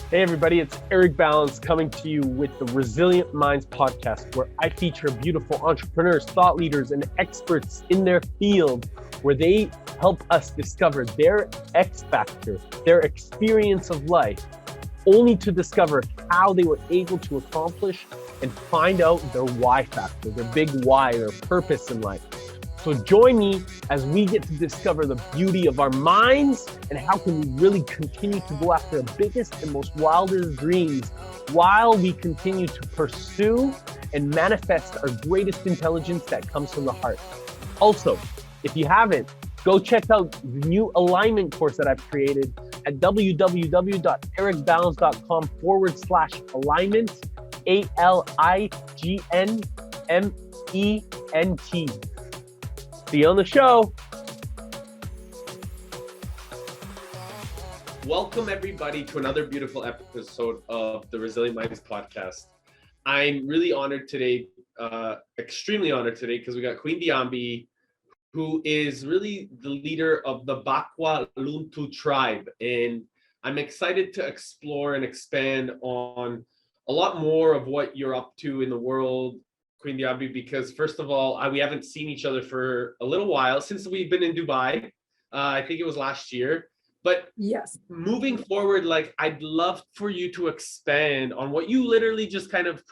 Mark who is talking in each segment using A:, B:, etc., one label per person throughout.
A: Hey everybody, it's Eric Balance coming to you with the Resilient Minds podcast, where I feature beautiful entrepreneurs, thought leaders, and experts in their field, where they help us discover their X factor, their experience of life, only to discover how they were able to accomplish and find out their Y factor, their big why, their purpose in life. So join me as we get to discover the beauty of our minds and how can we really continue to go after the biggest and most wildest dreams while we continue to pursue and manifest our greatest intelligence that comes from the heart. Also, if you haven't, go check out the new alignment course that I've created at www.ericbalance.com/alignment, ALIGNMENT. See you on the show. Welcome everybody to another beautiful episode of the Resilient Minds podcast. I'm really honored today, extremely honored today, because we got Queen Diambi, who is really the leader of the Bakwa Luntu tribe. And I'm excited to explore and expand on a lot more of what you're up to in the world, Queen Diambi, because first of all, we haven't seen each other for a little while since we've been in Dubai. I think it was last year. But
B: yes,
A: moving forward, I'd love for you to expand on what you literally just kind of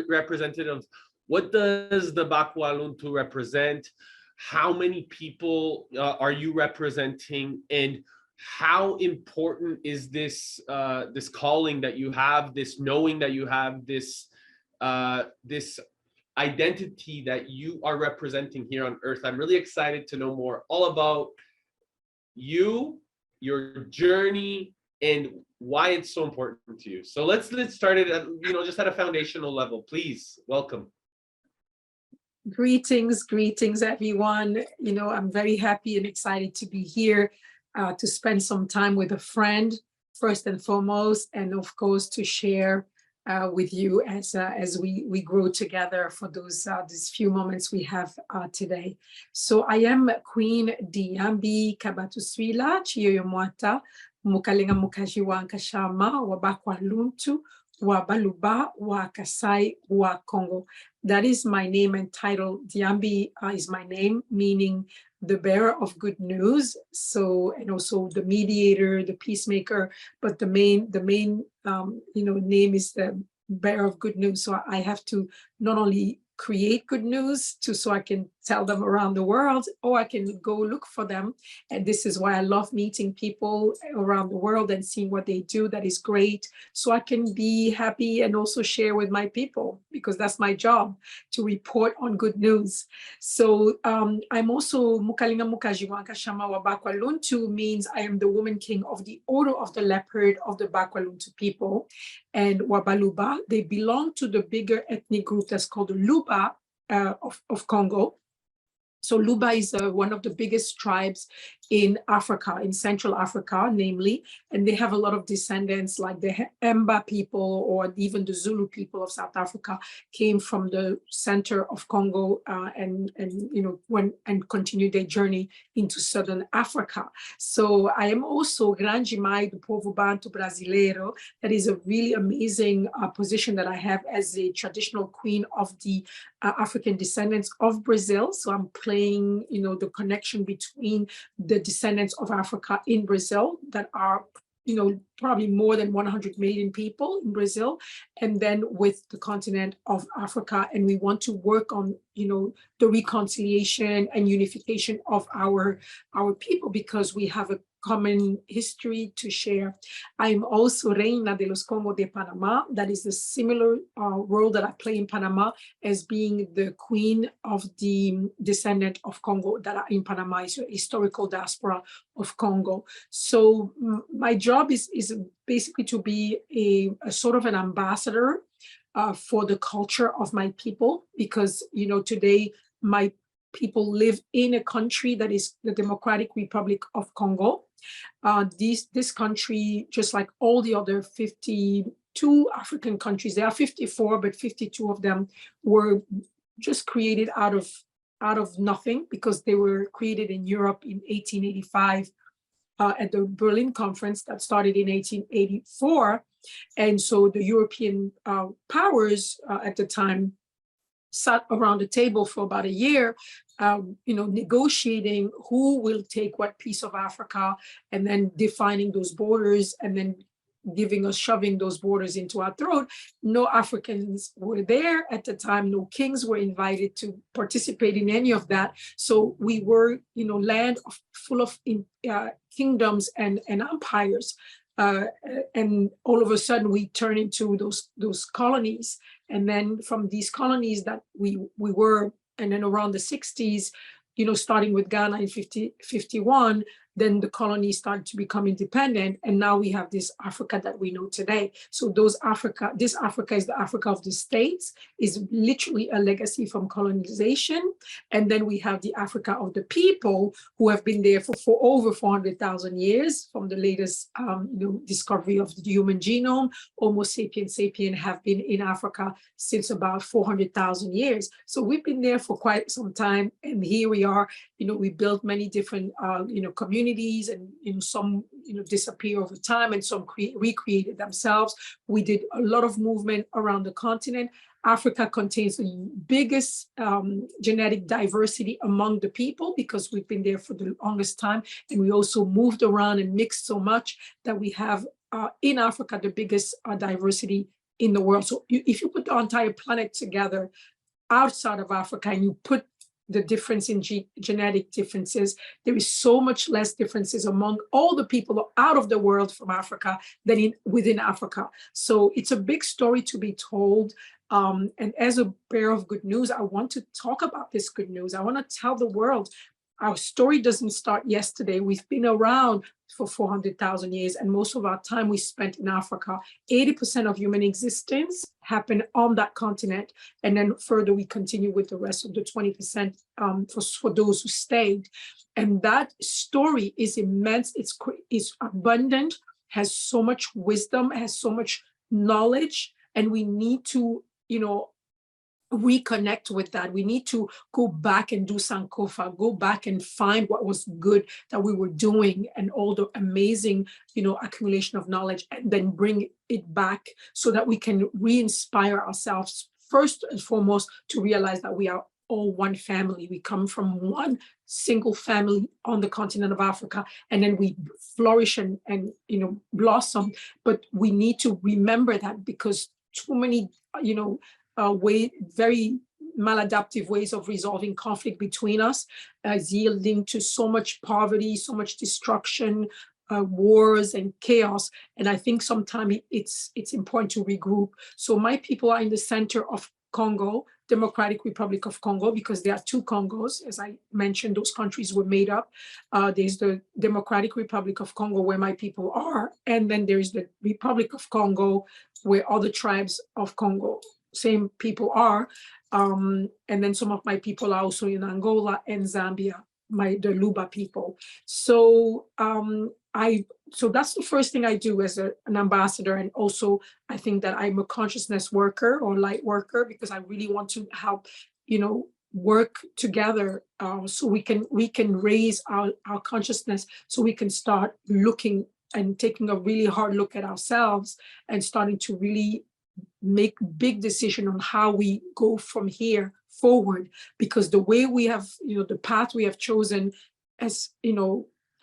A: represented of what does the Bakwa Luntu represent? How many people are you representing? And how important is this this calling that you have, this knowing that you have, this identity that you are representing here on earth? I'm really excited to know more all about you, your journey, and why it's so important to you. So let's start it at, just at a foundational level. Please welcome.
B: Greetings everyone. I'm very happy and excited to be here to spend some time with a friend first and foremost, and of course to share with you as we grow together for these few moments we have today. So I am Queen Diambi Kabatuswila Chiyoyomwata Mukalinga Mukajiwa Nkashama Wabakwa Luntu Wabaluba wa Kasai wa Congo. That is my name and title. Diambi is my name, meaning the bearer of good news. So, and also the mediator, the peacemaker, but the main name is the bearer of good news. So I have to not only create good news so I can tell them around the world, or I can go look for them. And this is why I love meeting people around the world and seeing what they do. That is great. So I can be happy and also share with my people, because that's my job, to report on good news. So I'm also Mukalinga Mukajiwanka Shama wa Bakwa Luntu, means I am the woman king of the Order of the Leopard of the Bakwa Luntu people. And Wabaluba, they belong to the bigger ethnic group that's called the Luba of Congo. So Luba is one of the biggest tribes in Africa, in Central Africa, namely, and they have a lot of descendants, like the Emba people or even the Zulu people of South Africa came from the center of Congo and continued their journey into Southern Africa. So I am also Grande Mãe do Povo Banto Brasileiro. That is a really amazing position that I have as a traditional queen of the African descendants of Brazil. So I'm playing, the connection between the descendants of Africa in Brazil that are, probably more than 100 million people in Brazil, and then with the continent of Africa. And we want to work on, the reconciliation and unification of our people, because we have a common history to share. I'm also Reina de los Congo de Panama. That is the similar role that I play in Panama, as being the queen of the descendant of Congo that are in Panama, is a historical diaspora of Congo. So my job is basically to be a sort of an ambassador for the culture of my people, because, today my people live in a country that is the Democratic Republic of Congo. This country, just like all the other 52 African countries, there are 54, but 52 of them were just created out of nothing, because they were created in Europe in 1885 at the Berlin Conference that started in 1884. And so the European powers at the time sat around the table for about a year, negotiating who will take what piece of Africa, and then defining those borders, and then shoving those borders into our throat. No Africans were there at the time. No kings were invited to participate in any of that. So we were, land full of kingdoms and empires. And all of a sudden we turn into those colonies. And then from these colonies that we were, and then around the 60s, starting with Ghana in 51, then the colonies started to become independent. And now we have this Africa that we know today. So this Africa is the Africa of the states, is literally a legacy from colonization. And then we have the Africa of the people, who have been there for over 400,000 years, from the latest discovery of the human genome. Homo sapiens have been in Africa since about 400,000 years. So we've been there for quite some time. And here we are, we built many different, communities, and some, disappear over time, and some recreated themselves. We did a lot of movement around the continent. Africa contains the biggest genetic diversity among the people, because we've been there for the longest time. And we also moved around and mixed so much that we have in Africa the biggest diversity in the world. So if you put the entire planet together outside of Africa, and you put the difference in genetic differences, there is so much less differences among all the people out of the world from Africa than within Africa. So it's a big story to be told. And as a bearer of good news, I want to talk about this good news. I want to tell the world, our story doesn't start yesterday. We've been around for 400,000 years, and most of our time we spent in Africa. 80% of human existence happened on that continent. And then further, we continue with the rest of the 20% for those who stayed. And that story is immense. It's abundant, has so much wisdom, has so much knowledge, and we need to, reconnect with that. We need to go back and do Sankofa, go back and find what was good that we were doing, and all the amazing, accumulation of knowledge, and then bring it back so that we can re-inspire ourselves, first and foremost, to realize that we are all one family. We come from one single family on the continent of Africa, and then we flourish and blossom. But we need to remember that, because too many, very maladaptive ways of resolving conflict between us is yielding to so much poverty, so much destruction, wars and chaos. And I think sometimes it's important to regroup. So my people are in the center of Congo, Democratic Republic of Congo, because there are two Congos. As I mentioned, those countries were made up. There's the Democratic Republic of Congo, where my people are, and then there's the Republic of Congo, where other tribes of Congo, same people are. And then some of my people are also in Angola and Zambia, the Luba people. So so that's the first thing I do as an ambassador. And also, I think that I'm a consciousness worker or light worker, because I really want to help, work together so we can raise our consciousness, so we can start looking and taking a really hard look at ourselves, and starting to really make big decision on how we go from here forward. Because the way we have, the path we have chosen has,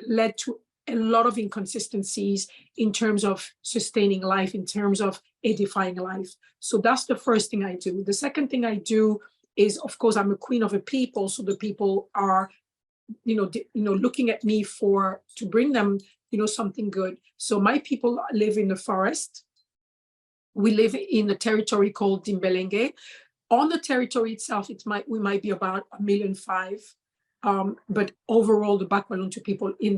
B: led to a lot of inconsistencies in terms of sustaining life, in terms of edifying life. So that's the first thing I do. The second thing I do is, of course, I'm a queen of a people. So the people are, looking at me to bring them, something good. So my people live in the forest. We live in a territory called Dimbelenge. On the territory itself, we might be about 1.5 million. But overall, the Bakmaluntu people in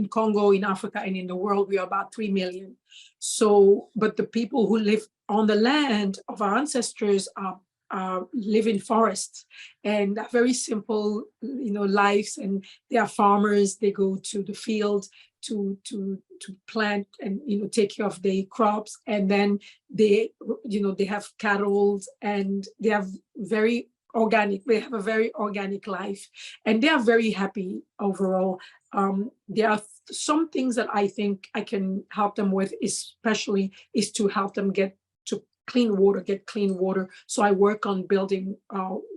B: Congo, in Africa, and in the world, we are about 3 million. So, but the people who live on the land of our ancestors live in forests, and very simple, lives. And they are farmers. They go to the field to plant and take care of their crops, and then they have cattle, and they have very organic. They have a very organic life, and they are very happy overall. There are some things that I think I can help them with, especially is to help them get to get clean water. So I work on building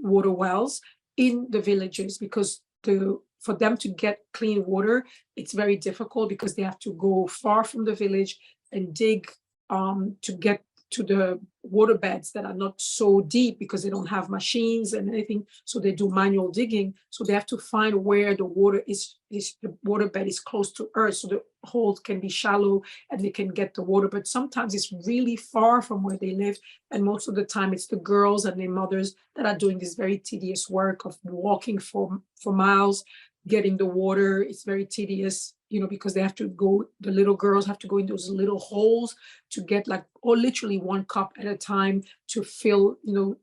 B: water wells in the villages, because for them to get clean water, it's very difficult because they have to go far from the village and dig to get to the water beds that are not so deep, because they don't have machines and anything. So they do manual digging. So they have to find where the water is the water bed is close to earth. So the holes can be shallow and they can get the water. But sometimes it's really far from where they live. And most of the time it's the girls and their mothers that are doing this very tedious work of walking for miles, getting the water. It's very tedious, because they have to go, the little girls have to go in those little holes to get or literally one cup at a time to fill,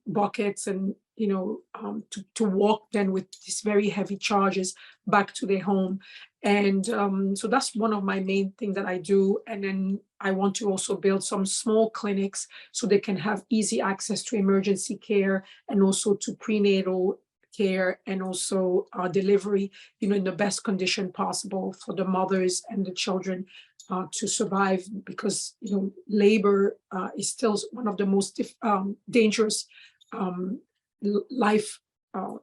B: buckets, and, to walk then with these very heavy charges back to their home. And so that's one of my main things that I do. And then I want to also build some small clinics so they can have easy access to emergency care, and also to prenatal care, and also delivery, in the best condition possible for the mothers and the children to survive, because labor is still one of the most dangerous life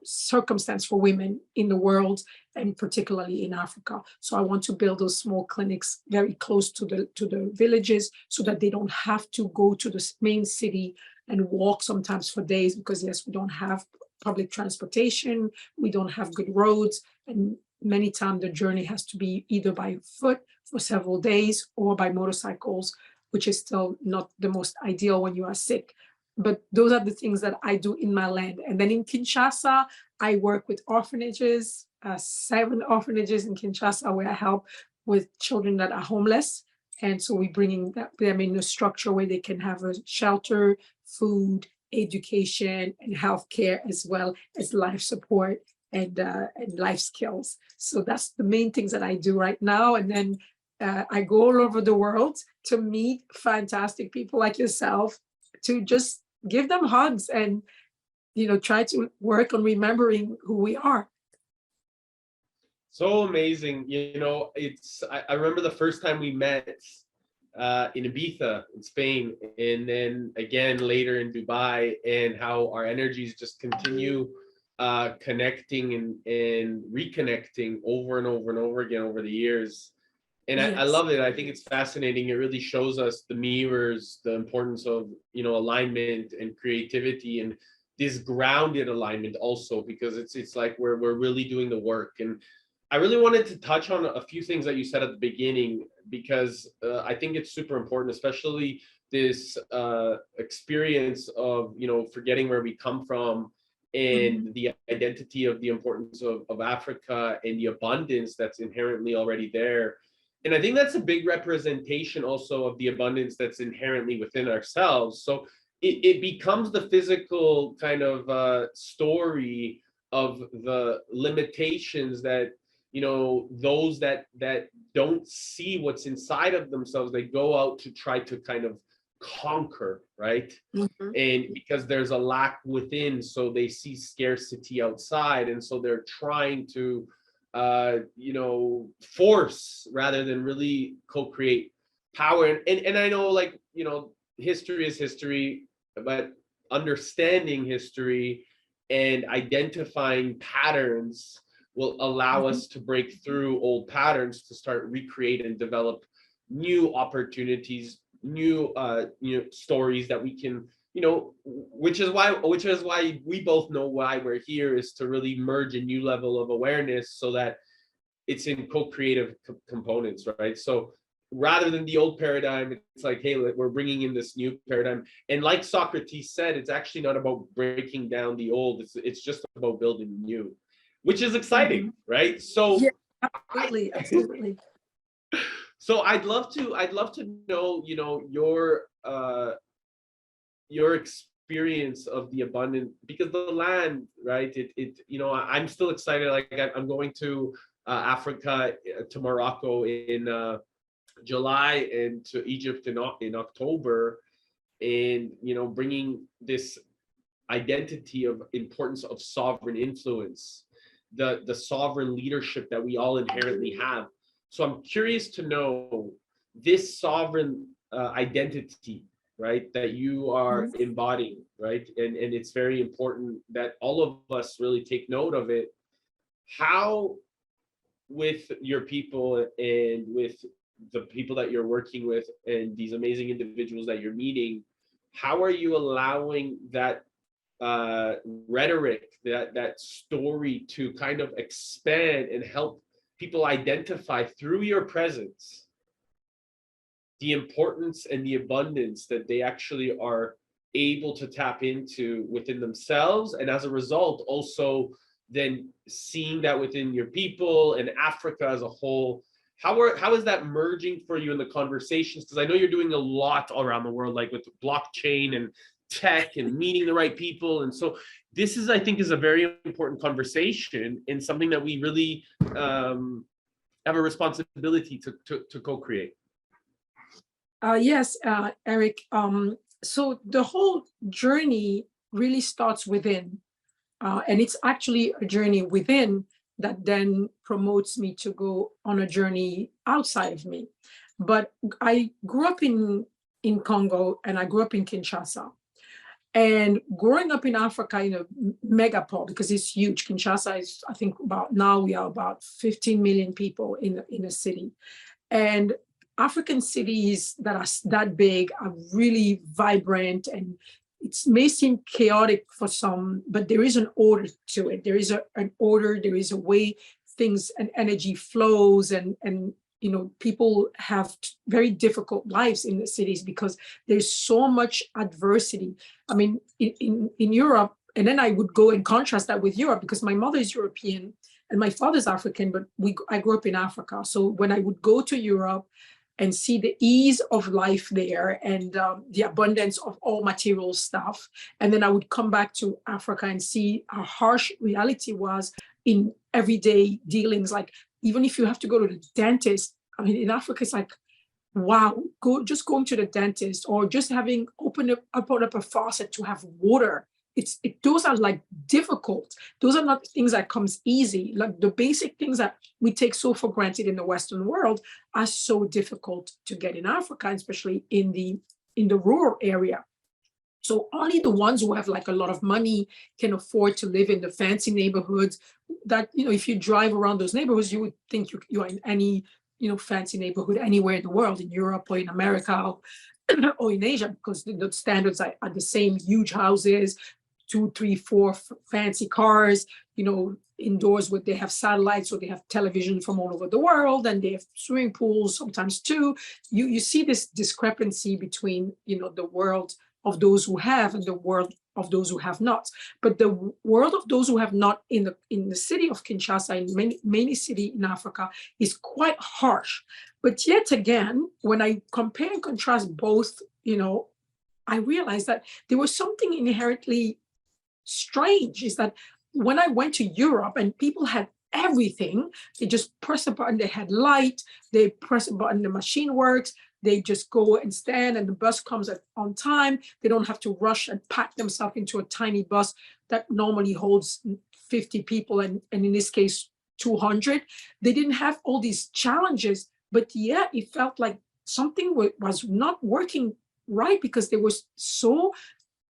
B: circumstance for women in the world, and particularly in Africa. So I want to build those small clinics very close to the villages, so that they don't have to go to the main city and walk sometimes for days, because yes, we don't have public transportation, we don't have good roads, and many times the journey has to be either by foot for several days or by motorcycles, which is still not the most ideal when you are sick. But those are the things that I do in my land. And then in Kinshasa, I work with orphanages, 7 orphanages in Kinshasa, where I help with children that are homeless. And so we're bringing them in a structure where they can have a shelter, food, education, and healthcare, as well as life support and life skills. So that's the main things that I do right now. And then I go all over the world to meet fantastic people like yourself, to just give them hugs and try to work on remembering who we are.
A: So amazing. I remember the first time we met in Ibiza in Spain, and then again later in Dubai, and how our energies just continue connecting and reconnecting over and over and over again over the years. And I love it. I think it's fascinating. It really shows us the mirrors, the importance of, alignment and creativity, and this grounded alignment also, because it's like we're really doing the work. And I really wanted to touch on a few things that you said at the beginning, because I think it's super important, especially this experience of, forgetting where we come from, and the identity of the importance of Africa, and the abundance that's inherently already there. And I think that's a big representation also of the abundance that's inherently within ourselves. So it becomes the physical kind of story of the limitations that, those that don't see what's inside of themselves, they go out to try to kind of conquer, right? And because there's a lack within, so they see scarcity outside, and so they're trying to force rather than really co-create power. And I know, history is history, but understanding history and identifying patterns will allow us to break through old patterns, to start recreate and develop new opportunities, new stories that we can, which is why we both know why we're here, is to really merge a new level of awareness, so that it's in co-creative components, right? So rather than the old paradigm, it's like, hey, we're bringing in this new paradigm. And like Socrates said, it's actually not about breaking down the old, it's just about building new, which is exciting, right? So
B: yeah, absolutely.
A: So I'd love to know, your experience of the abundant, because the land, right? I'm still excited. Like I'm going to Africa, to Morocco in July, and to Egypt in October, and bringing this identity of importance of sovereign influence. the sovereign leadership that we all inherently have. So I'm curious to know this sovereign identity, right, that you are embodying, right? And it's very important that all of us really take note of it. How, with your people and with the people that you're working with and these amazing individuals that you're meeting, how are you allowing that rhetoric, that story to kind of expand and help people identify through your presence the importance and the abundance that they actually are able to tap into within themselves, and as a result also then seeing that within your people and Africa as a whole? How is that merging for you in the conversations? Because I know you're doing a lot around the world, like with blockchain and tech and meeting the right people. And so this is, I think, is a very important conversation and something that we really have a responsibility to co-create.
B: Yes, Eric. So the whole journey really starts within, and it's actually a journey within that then promotes me to go on a journey outside of me. But I grew up in Congo, and I grew up in Kinshasa. And growing up in Africa in a megapole, because it's huge. Kinshasa is, I think, now we are about 15 million people in a city. And African cities that are that big are really vibrant, and it may seem chaotic for some, but there is an order to it. There is an order, there is a way things and energy flows, and people have very difficult lives in the cities because there's so much adversity. I mean, in Europe, and then I would go and contrast that with Europe because my mother is European and my father's African, but I grew up in Africa. So when I would go to Europe and see the ease of life there and the abundance of all material stuff, and then I would come back to Africa and see how harsh reality was in everyday dealings. Like, even if you have to go to the dentist, I mean, in Africa, it's like, wow, just going to the dentist or just having opened up a faucet to have water. Those are like difficult. Those are not things that comes easy. Like the basic things that we take so for granted in the Western world are so difficult to get in Africa, especially in the rural area. So only the ones who have like a lot of money can afford to live in the fancy neighborhoods that, if you drive around those neighborhoods, you would think you're in any, fancy neighborhood anywhere in the world, in Europe or in America or in Asia, because the standards are the same: huge houses, 2, 3, 4 fancy cars, indoors where they have satellites, so they have television from all over the world, and they have swimming pools, sometimes two. You see this discrepancy between, the world of those who have and the world of those who have not. But the world of those who have not in the city of Kinshasa, in many cities in Africa, is quite harsh. But yet again, when I compare and contrast both, I realized that there was something inherently strange, is that when I went to Europe and people had everything, they just press a button, they had light, they press a button, the machine works, they just go and stand and the bus comes on time. They don't have to rush and pack themselves into a tiny bus that normally holds 50 people and in this case 200. They didn't have all these challenges, but yet it felt like something was not working right because they were so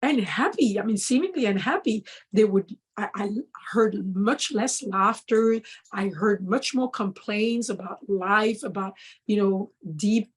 B: unhappy. I mean, seemingly unhappy. I heard much less laughter. I heard much more complaints about life, about, deep,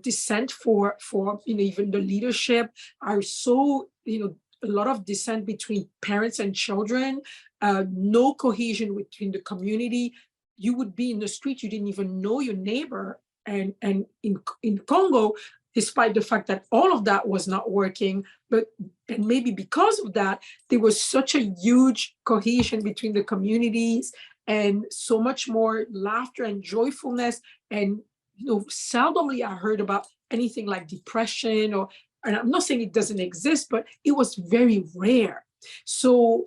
B: dissent for even the leadership are so, a lot of dissent between parents and children, no cohesion within the community. You would be in the street, you didn't even know your neighbor. And in Congo, despite the fact that all of that was not working, and maybe because of that, there was such a huge cohesion between the communities and so much more laughter and joyfulness. And seldomly I heard about anything like depression, and I'm not saying it doesn't exist, but it was very rare. So,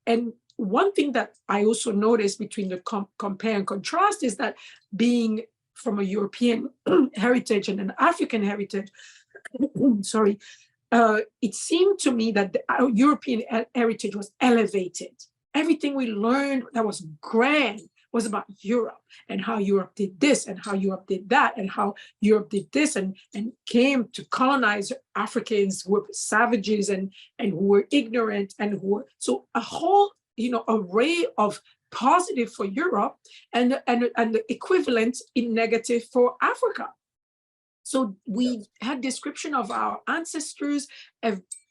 B: and one thing that I also noticed between the compare and contrast is that being from a European heritage and an African heritage, sorry, it seemed to me that our European heritage was elevated. everything we learned that was grand was about Europe and how Europe did this and how Europe did that and how Europe did this and came to colonize Africans who were savages and who were ignorant and who were, so a whole, array of positive for Europe and the equivalent in negative for Africa. So we had description of our ancestors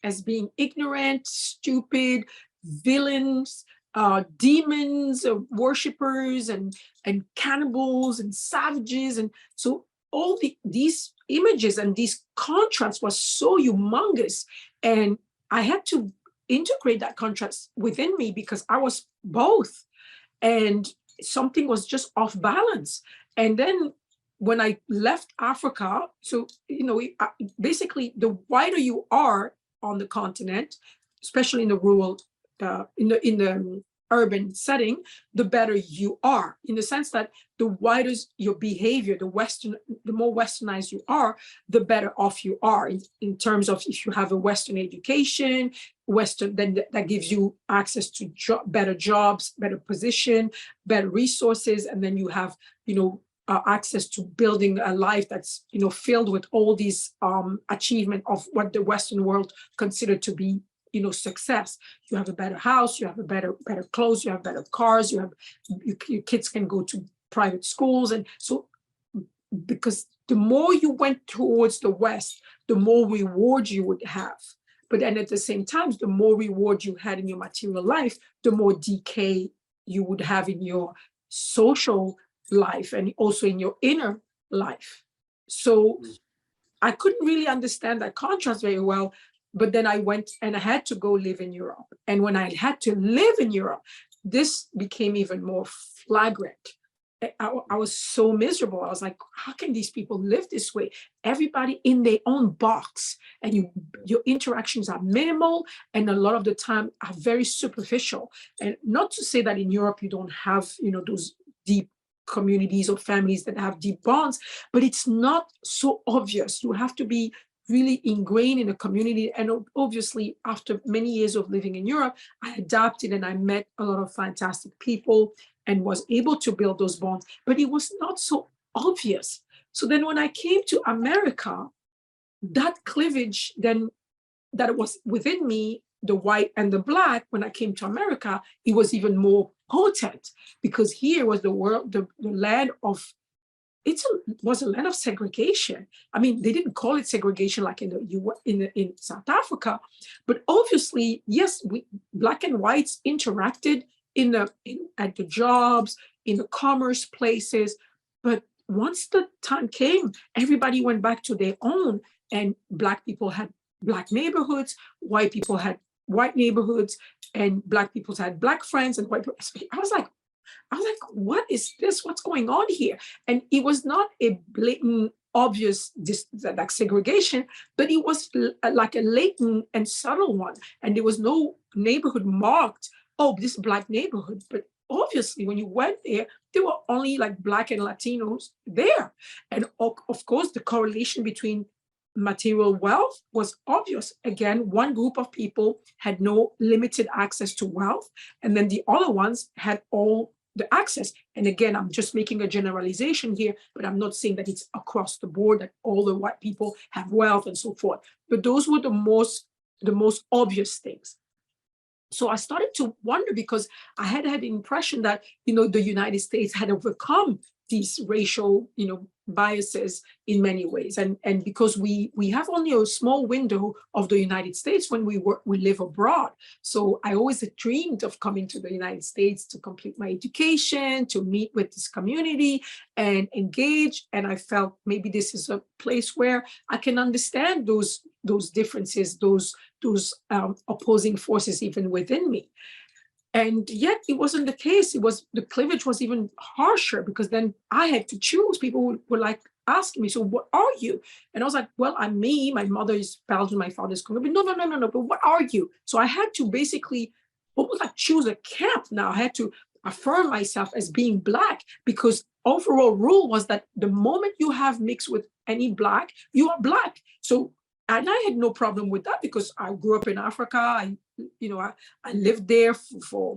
B: as being ignorant, stupid, villains, demons, worshippers, and cannibals and savages. And so all these images and these contrasts was so humongous. And I had to integrate that contrast within me because I was both. And something was just off balance. And then when I left Africa, so, basically the wider you are on the continent, especially in the rural, in the urban setting, the better you are, in the sense that the wider your behavior, the more westernized you are, the better off you are in terms of if you have a Western education, then that gives you access to better jobs, better position, better resources, and then you have, access to building a life that's, filled with all these achievement of what the Western world considered to be, success. You have a better house, you have a better clothes, you have better cars, your kids can go to private schools. And so, because the more you went towards the West, the more reward you would have. But then at the same time, the more reward you had in your material life, the more decay you would have in your social life and also in your inner life. So I couldn't really understand that contrast very well. But then I went and I had to go live in Europe. And when I had to live in Europe, this became even more flagrant. I was so miserable. I was like, how can these people live this way? Everybody in their own box, and your interactions are minimal, and a lot of the time are very superficial. And not to say that in Europe you don't have, those deep communities or families that have deep bonds, but it's not so obvious. You have to be really ingrained in a community. And obviously, after many years of living in Europe, I adapted and I met a lot of fantastic people and was able to build those bonds, but it was not so obvious. So then when I came to America, that cleavage then that was within me, the white and the black, when I came to America, it was even more potent because here was the world, the land of, was a land of segregation. I mean, they didn't call it segregation like in South Africa, but obviously, yes, black and whites interacted at the jobs, in the commerce places. But once the time came, everybody went back to their own, and black people had black neighborhoods, white people had white neighborhoods, and black people had black friends and white. I was like, what is this? What's going on here? And it was not a blatant, obvious like segregation, but it was like a latent and subtle one. And there was no neighborhood marked, oh, this black neighborhood. But obviously, when you went there were only like black and Latinos there. And of course, the correlation between material wealth was obvious. Again, one group of people had no limited access to wealth, and then the other ones had all the access. And again, I'm just making a generalization here, but I'm not saying that it's across the board that all the white people have wealth and so forth. But those were the most obvious things. So I started to wonder, because I had the impression that, the United States had overcome these racial, biases in many ways. And because we have only a small window of the United States when we live abroad. So I always dreamed of coming to the United States to complete my education, to meet with this community and engage. And I felt maybe this is a place where I can understand those differences, those opposing forces even within me. And yet it wasn't the case. The cleavage was even harsher, because then I had to choose. People were like asking me, so what are you? And I was like, well, I'm me. My mother is Belgian, my father is Colombian. No, but what are you? So I had to basically almost like choose a camp now. I had to affirm myself as being Black, because overall rule was that the moment you have mixed with any Black, you are Black. So And I had no problem with that because I grew up in Africa. I lived there for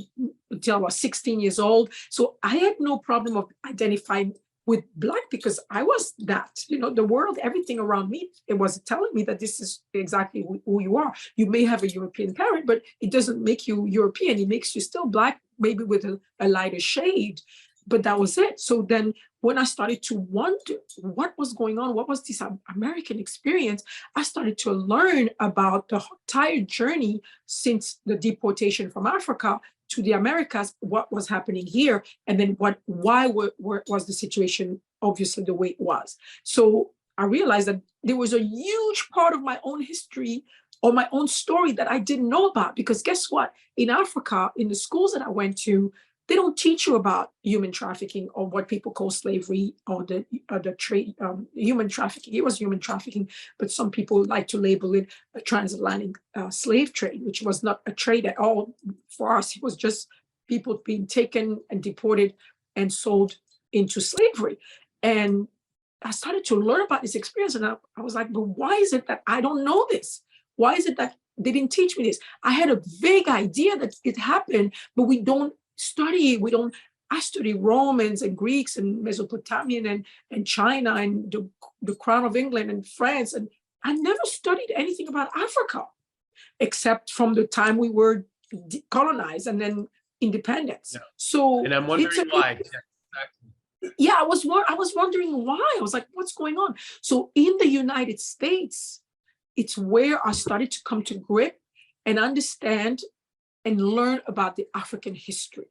B: until I was 16 years old. So I had no problem of identifying with Black because I was that. The world, everything around me, it was telling me that this is exactly who you are. You may have a European parent, but it doesn't make you European. It makes you still Black, maybe with a lighter shade. But that was it. So then when I started to wonder what was going on, what was this American experience, I started to learn about the entire journey since the deportation from Africa to the Americas, what was happening here, and then why was the situation obviously the way it was. So I realized that there was a huge part of my own history or my own story that I didn't know about, because guess what? In Africa, in the schools that I went to, they don't teach you about human trafficking or what people call slavery or the trade, human trafficking. It was human trafficking, but some people like to label it a transatlantic slave trade, which was not a trade at all. For us, it was just people being taken and deported and sold into slavery. And I started to learn about this experience, and I was like, but why is it that I don't know this? Why is it that they didn't teach me this? I had a vague idea that it happened, but we don't study. I study Romans and Greeks and Mesopotamian and China and the Crown of England and France. And I never studied anything about Africa, except from the time we were colonized and then independence.
A: Yeah.
B: So,
A: and I'm wondering why.
B: Yeah, I was wondering why. I was like, what's going on? So in the United States, it's where I started to come to grip and understand and learn about the African history.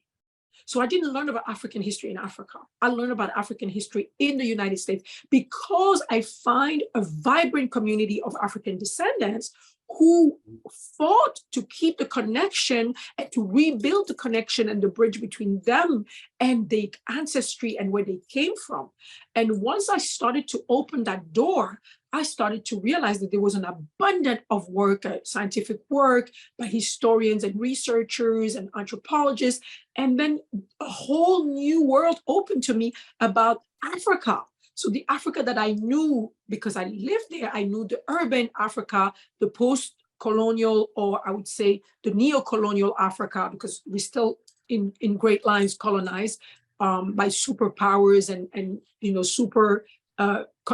B: So I didn't learn about African history in Africa. I learned about African history in the United States because I find a vibrant community of African descendants who fought to keep the connection and to rebuild the connection and the bridge between them and their ancestry and where they came from. And once I started to open that door, I started to realize that there was an abundance of work, scientific work by historians and researchers and anthropologists. And then a whole new world opened to me about Africa. So the Africa that I knew, because I lived there, I knew the urban Africa, the post-colonial, or I would say the neo-colonial Africa, because we're still in great lines colonized by superpowers and super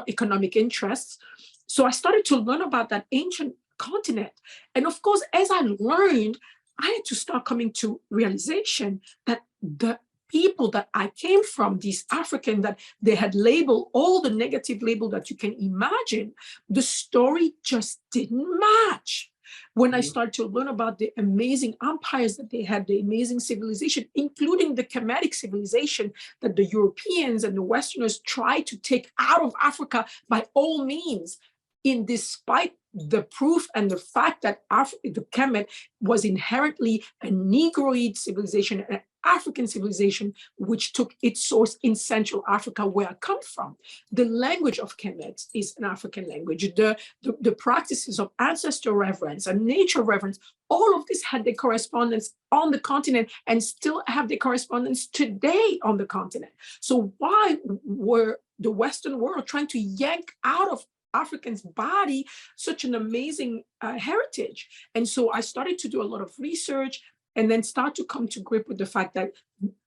B: economic interests. So I started to learn about that ancient continent. And of course, as I learned, I had to start coming to realization that the people that I came from, these African, that they had labeled all the negative label that you can imagine, the story just didn't match. When I started to learn about the amazing empires that they had, the amazing civilization, including the Kemetic civilization that the Europeans and the Westerners tried to take out of Africa by all means, despite the proof and the fact that the Kemet was inherently a Negroid civilization, an African civilization, which took its source in Central Africa, where I come from. The language of Kemet is an African language. The practices of ancestor reverence and nature reverence, all of this had their correspondence on the continent and still have their correspondence today on the continent. So why were the Western world trying to yank out of Africans' body such an amazing heritage? And so I started to do a lot of research and then start to come to grip with the fact that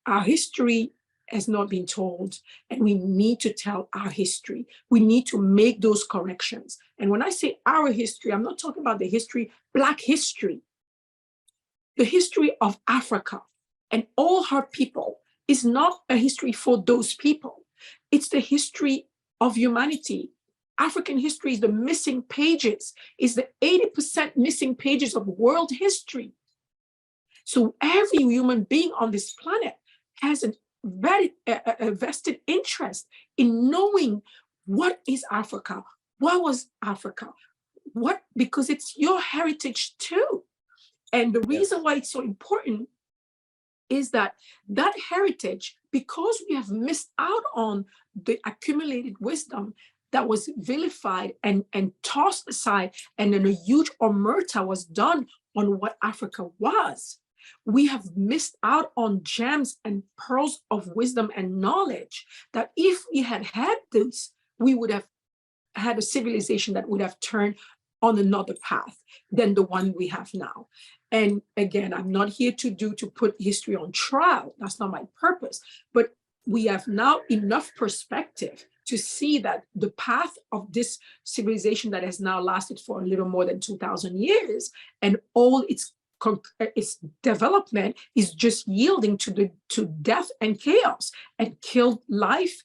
B: our history has not been told, and we need to tell our history. We need to make those corrections. And when I say our history, I'm not talking about the history, Black history. The history of Africa and all her people is not a history for those people. It's the history of humanity. African history is the missing pages, is the 80% missing pages of world history. So every human being on this planet has a vested interest in knowing what is Africa, what was Africa, because it's your heritage too. And the reason why it's so important is that heritage, because we have missed out on the accumulated wisdom that was vilified and tossed aside, and then a huge omerta was done on what Africa was. We have missed out on gems and pearls of wisdom and knowledge that if we had had this, we would have had a civilization that would have turned on another path than the one we have now. And again, I'm not here to put history on trial. That's not my purpose. But we have now enough perspective to see that the path of this civilization that has now lasted for a little more than 2,000 years and all its development is just yielding to death and chaos and killed life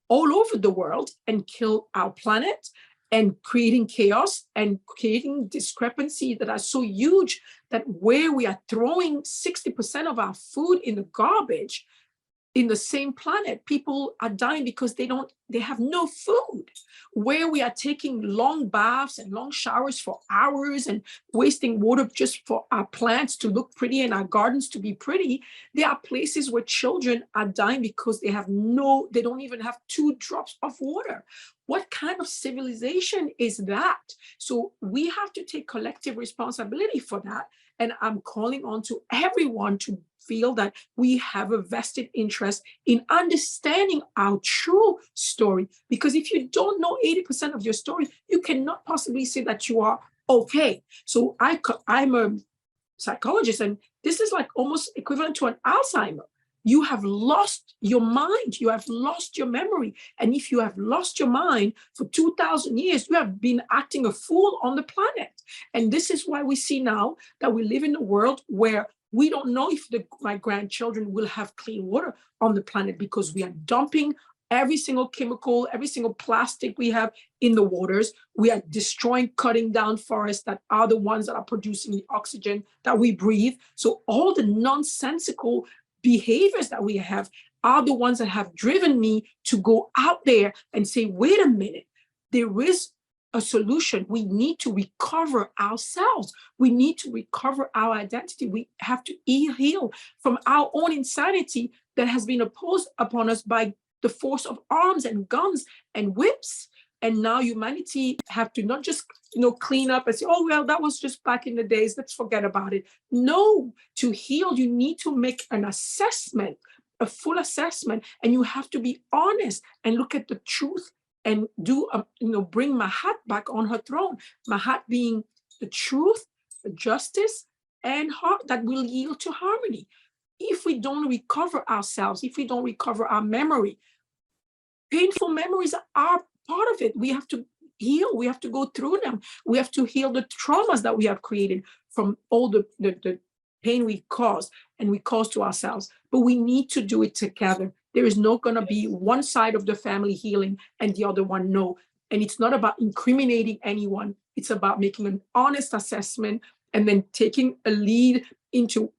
B: all over the world and kill our planet and creating chaos and creating discrepancies that are so huge that where we are throwing 60% of our food in the garbage in the same planet, people are dying because they have no food. Where we are taking long baths and long showers for hours and wasting water just for our plants to look pretty and our gardens to be pretty, there are places where children are dying because they don't even have 2 drops of water. What kind of civilization is that? So we have to take collective responsibility for that. And I'm calling on to everyone to feel that we have a vested interest in understanding our true story. Because if you don't know 80% of your story, you cannot possibly say that you are okay. So I'm a psychologist, and this is like almost equivalent to an Alzheimer. You have lost your mind. You have lost your memory. And if you have lost your mind for 2,000 years, you have been acting a fool on the planet. And this is why we see now that we live in a world where we don't know if my grandchildren will have clean water on the planet because we are dumping every single chemical, every single plastic we have in the waters. We are destroying, cutting down forests that are the ones that are producing the oxygen that we breathe. So all the nonsensical behaviors that we have are the ones that have driven me to go out there and say, wait a minute, there is a solution. We need to recover ourselves. We need to recover our identity. We have to heal from our own insanity that has been imposed upon us by the force of arms and guns and whips. And now humanity have to not just clean up and say, oh, well, that was just back in the days, let's forget about it. No, to heal, you need to make an assessment, a full assessment, and you have to be honest and look at the truth and bring Mahat back on her throne. Mahat being the truth, the justice, and heart that will yield to harmony. If we don't recover ourselves, if we don't recover our memory, painful memories are part of it. We have to heal. We have to go through them. We have to heal the traumas that we have created from all the pain we caused and we caused to ourselves. But we need to do it together. There is not going to be one side of the family healing and the other one no. And it's not about incriminating anyone. It's about making an honest assessment and then taking a lead into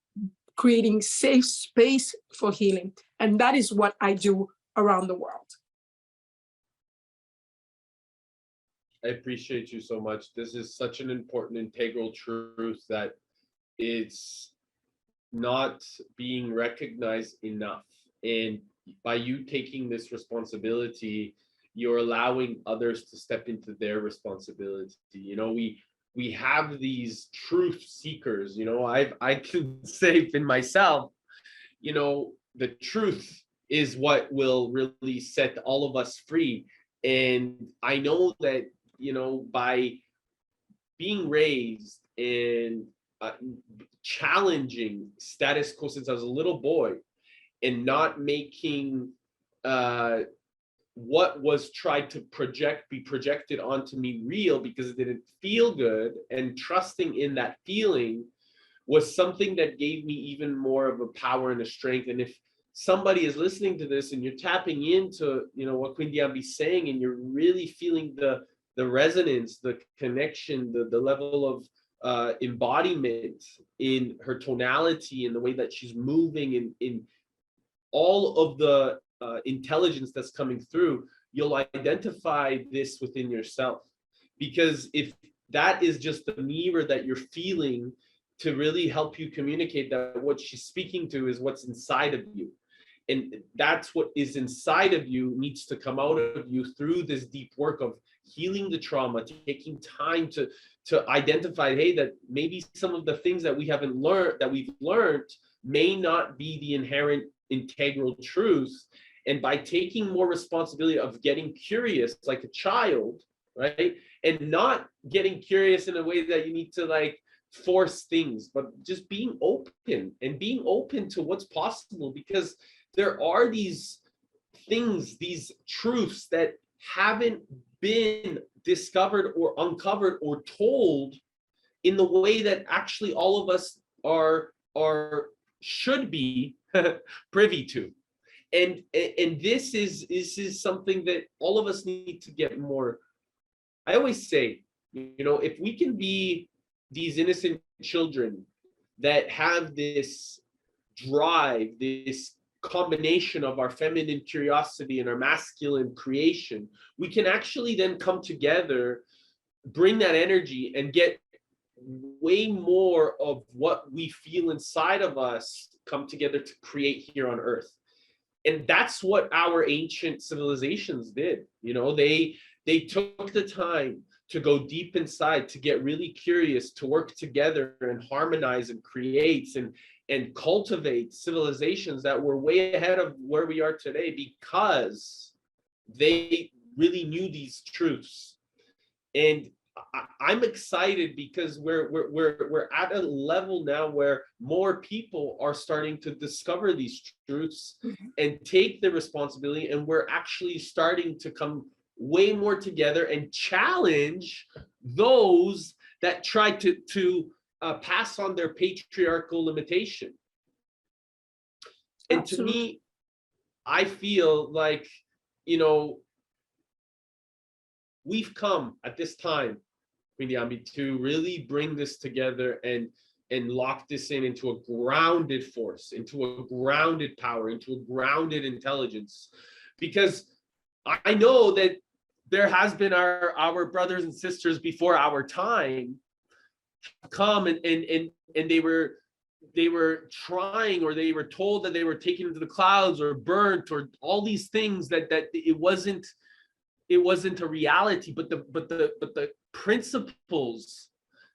B: creating safe space for healing. And that is what I do around the world.
A: I appreciate you so much. This is such an important integral truth that it's not being recognized enough. And by you taking this responsibility, you're allowing others to step into their responsibility. We have these truth seekers. I can say in myself, the truth is what will really set all of us free. And I know that, by being raised and challenging status quo since I was a little boy and not making what was tried to be projected onto me real because it didn't feel good, and trusting in that feeling was something that gave me even more of a power and a strength. And if somebody is listening to this and you're tapping into what Queen Diambi's saying, and you're really feeling the resonance, the connection, the level of embodiment in her tonality and the way that she's moving in all of the intelligence that's coming through, you'll identify this within yourself. Because if that is just the mirror that you're feeling to really help you communicate that what she's speaking to is what's inside of you. And that's what is inside of you needs to come out of you through this deep work of healing the trauma, taking time to identify, hey, that maybe some of the things that we've learned may not be the inherent integral truth. And by taking more responsibility of getting curious like a child, right? And not getting curious in a way that you need to like force things, but just being open and being open to what's possible, because there are these things, these truths that haven't been discovered or uncovered or told in the way that actually all of us are should be privy to. And this is something that all of us need to get more. I always say, you know, if we can be these innocent children that have this drive, this combination of our feminine curiosity and our masculine creation, we can actually then come together, bring that energy, and get way more of what we feel inside of us come together to create here on Earth. And that's what our ancient civilizations did. You know, they took the time to go deep inside, to get really curious, to work together and harmonize and create and cultivate civilizations that were way ahead of where we are today, because they really knew these truths. And I'm excited because we're at a level now where more people are starting to discover these truths and take the responsibility, and we're actually starting to come way more together and challenge those that try to pass on their patriarchal limitation. And to me, I feel like, you know, we've come at this time, Diambi, to really bring this together and lock this into a grounded force, into a grounded power, into a grounded intelligence. Because I know that there has been our brothers and sisters before our time come and they were trying, or they were told that they were taken into the clouds or burnt or all these things, that it wasn't a reality, but the principles,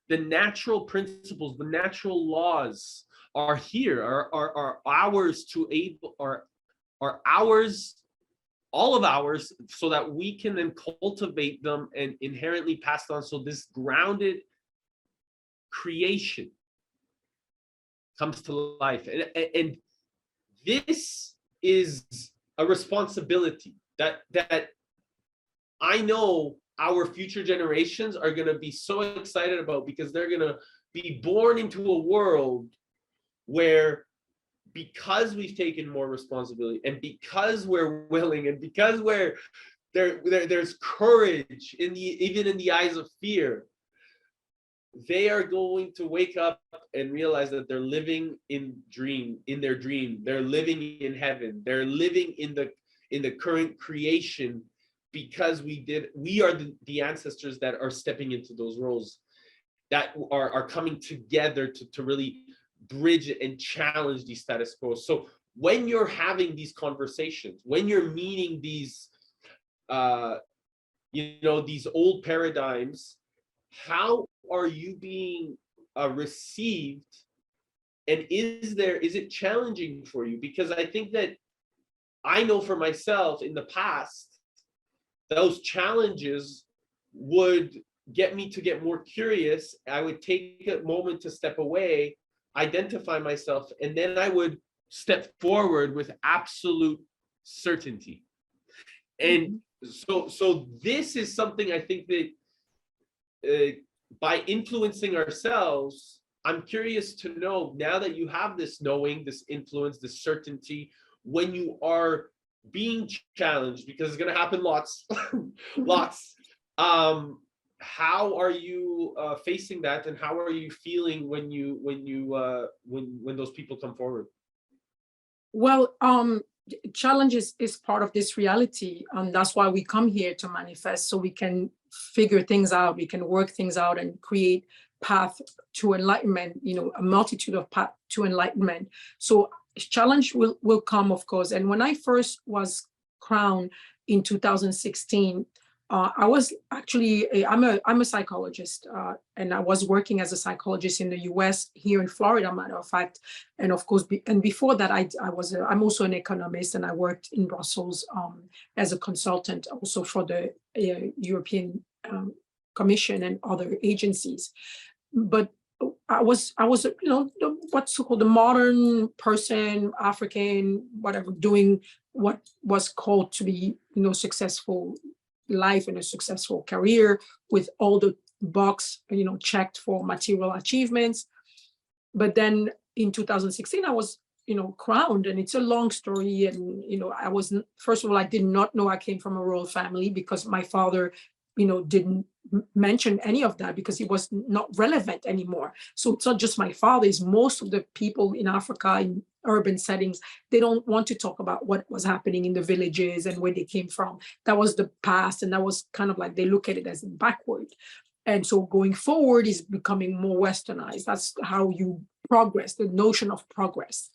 A: the natural principles, the natural laws are here, are ours to able, are ours, all of ours, so that we can then cultivate them and inherently pass on. So this grounded creation comes to life, and this is a responsibility that I know our future generations are going to be so excited about, because they're going to be born into a world where, because we've taken more responsibility, and because we're willing, and because there's courage even in the eyes of fear, they are going to wake up and realize that they're living in their dream. They're living in heaven. They're living in the current creation, because we are the ancestors that are stepping into those roles, that are coming together to really bridge and challenge the status quo. So when you're having these conversations, when you're meeting these these old paradigms, how are you being received? And is it challenging for you? Because I think that I know for myself in the past, those challenges would get me to get more curious. I would take a moment to step away, identify myself, and then I would step forward with absolute certainty. And so this is something I think that by influencing ourselves, I'm curious to know, now that you have this knowing, this influence, this certainty, when you are being challenged, because it's going to happen lots, how are you facing that, and how are you feeling when those people come forward?
B: Well, challenges is part of this reality, and that's why we come here to manifest, so we can figure things out, we can work things out and create path to enlightenment, a multitude of path to enlightenment. So challenge will come, of course. And when I first was crowned in 2016, I was actually I'm a psychologist, and I was working as a psychologist in the U.S. here in Florida, matter of fact. And of course, and before that, I'm also an economist, and I worked in Brussels as a consultant, also for the European Commission and other agencies. But I was, what's called the modern person, African, whatever, doing what was called to be, successful life and a successful career with all the box, checked for material achievements. But then in 2016, I was, crowned, and it's a long story. And, I wasn't, first of all, I did not know I came from a royal family, because my father, didn't mention any of that, because he was not relevant anymore. So it's not just my father, it's most of the people in Africa in urban settings. They don't want to talk about what was happening in the villages and where they came from. That was the past, and that was kind of like, they look at it as backward. And so going forward is becoming more westernized. That's how you progress, the notion of progress.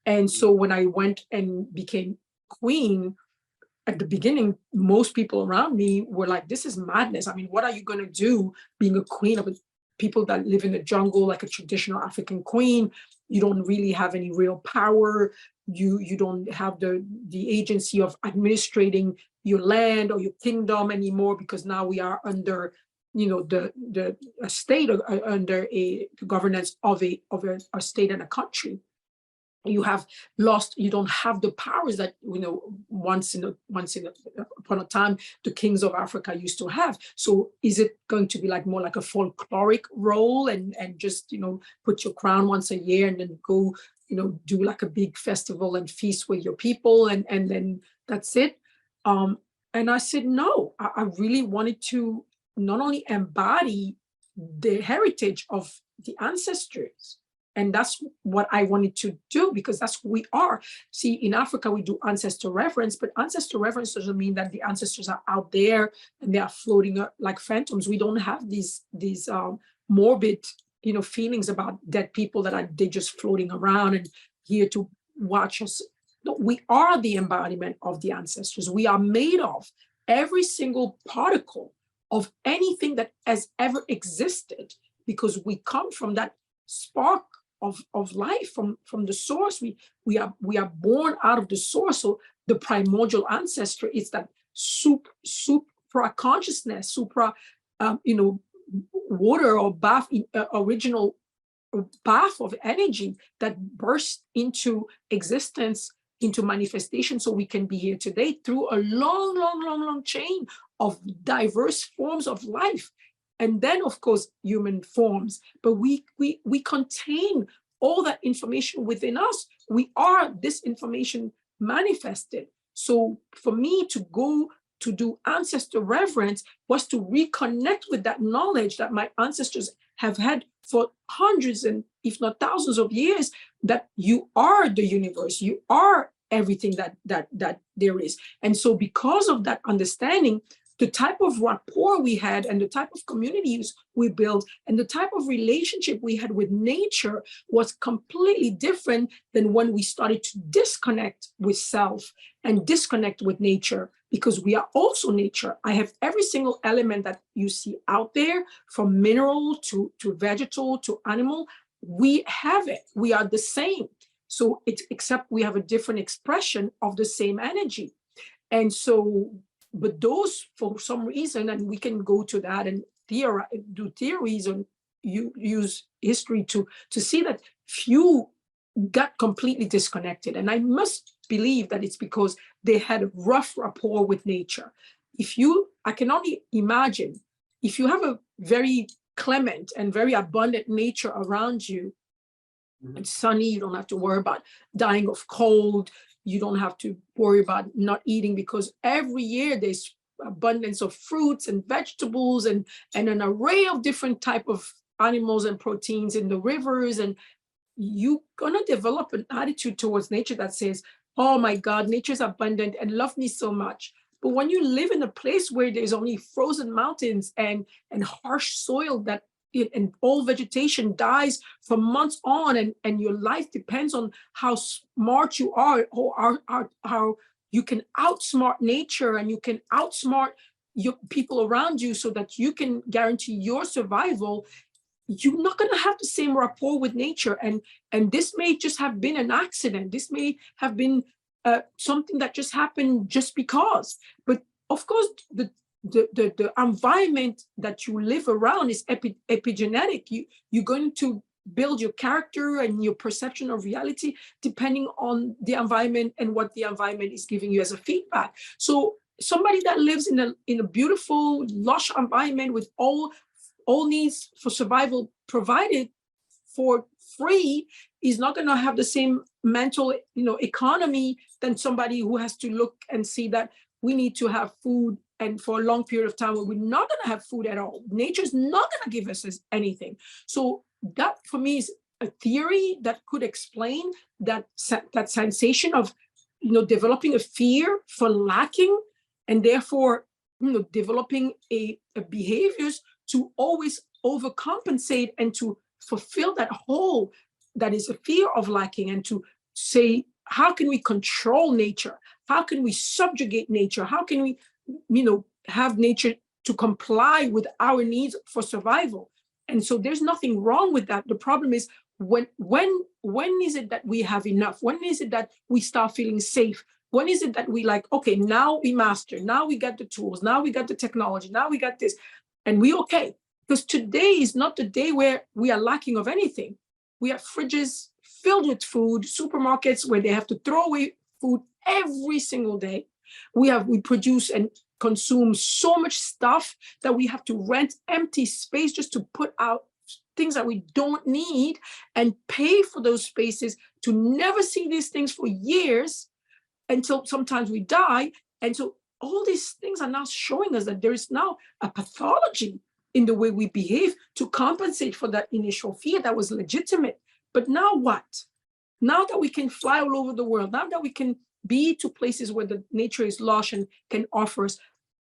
B: And so when I went and became queen, at the beginning, most people around me were like, this is madness. I mean, what are you going to do being a queen of people that live in the jungle, like a traditional African queen? You don't really have any real power. You don't have the agency of administrating your land or your kingdom anymore, because now we are under the state, under a governance of a state and a country. You have lost, you don't have the powers that once upon a time the kings of Africa used to have. So is it going to be like more like a folkloric role, and just put your crown once a year and then go do like a big festival and feast with your people, and then that's it? And I said no. I really wanted to not only embody the heritage of the ancestors, and that's what I wanted to do, because that's who we are. See, in Africa, we do ancestor reverence, but ancestor reverence doesn't mean that the ancestors are out there and they are floating like phantoms. We don't have these morbid, feelings about dead people they're just floating around and here to watch us. No, we are the embodiment of the ancestors. We are made of every single particle of anything that has ever existed, because we come from that spark of life, from the source. We are born out of the source. So the primordial ancestor is that supra consciousness, supra water or bath, original bath of energy that bursts into existence, into manifestation, so we can be here today through a long chain of diverse forms of life. And then, of course, human forms. But we contain all that information within us. We are this information manifested. So for me to go to do ancestor reverence was to reconnect with that knowledge that my ancestors have had for hundreds and if not thousands of years, that you are the universe, you are everything that there is. And so because of that understanding, the type of rapport we had and the type of communities we built and the type of relationship we had with nature was completely different than when we started to disconnect with self and disconnect with nature, because we are also nature. I have every single element that you see out there, from mineral to vegetal to animal. We have it. We are the same. So it's, except we have a different expression of the same energy. And so, but those, for some reason, and we can go to that and do theories and use history to see that few got completely disconnected. And I must believe that it's because they had a rough rapport with nature. I can only imagine, if you have a very clement and very abundant nature around you, it's sunny, you don't have to worry about dying of cold, you don't have to worry about not eating, because every year there's abundance of fruits and vegetables and an array of different type of animals and proteins in the rivers. And you're gonna develop an attitude towards nature that says, oh my God, nature's abundant and love me so much. But when you live in a place where there's only frozen mountains and harsh soil and all vegetation dies for months on, and your life depends on how smart you are, or how you can outsmart nature and you can outsmart your people around you so that you can guarantee your survival, you're not going to have the same rapport with nature. And this may just have been an accident. This may have been something that just happened just because. But of course, the environment that you live around is epigenetic. You're going to build your character and your perception of reality depending on the environment and what the environment is giving you as a feedback. So somebody that lives in a beautiful, lush environment with all needs for survival provided for free is not going to have the same mental, economy than somebody who has to look and see that we need to have food, and for a long period of time we're not going to have food at all. Nature's not going to give us anything. So that for me is a theory that could explain that sensation of developing a fear for lacking, and therefore developing a behaviors to always overcompensate and to fulfill that hole that is a fear of lacking, and to say, how can we control nature? How can we subjugate nature? How can we, have nature to comply with our needs for survival? And so there's nothing wrong with that. The problem is when is it that we have enough? When is it that we start feeling safe? When is it that we okay, now we master, now we got the tools, now we got the technology, now we got this, and we okay. Because today is not the day where we are lacking of anything. We have fridges filled with food, supermarkets where they have to throw away food every single day. We produce and consume so much stuff that we have to rent empty space just to put out things that we don't need and pay for those spaces to never see these things for years until sometimes we die. And so all these things are now showing us that there is now a pathology in the way we behave to compensate for that initial fear that was legitimate. But now what? Now that we can fly all over the world, now that we can be to places where the nature is lush and can offer us,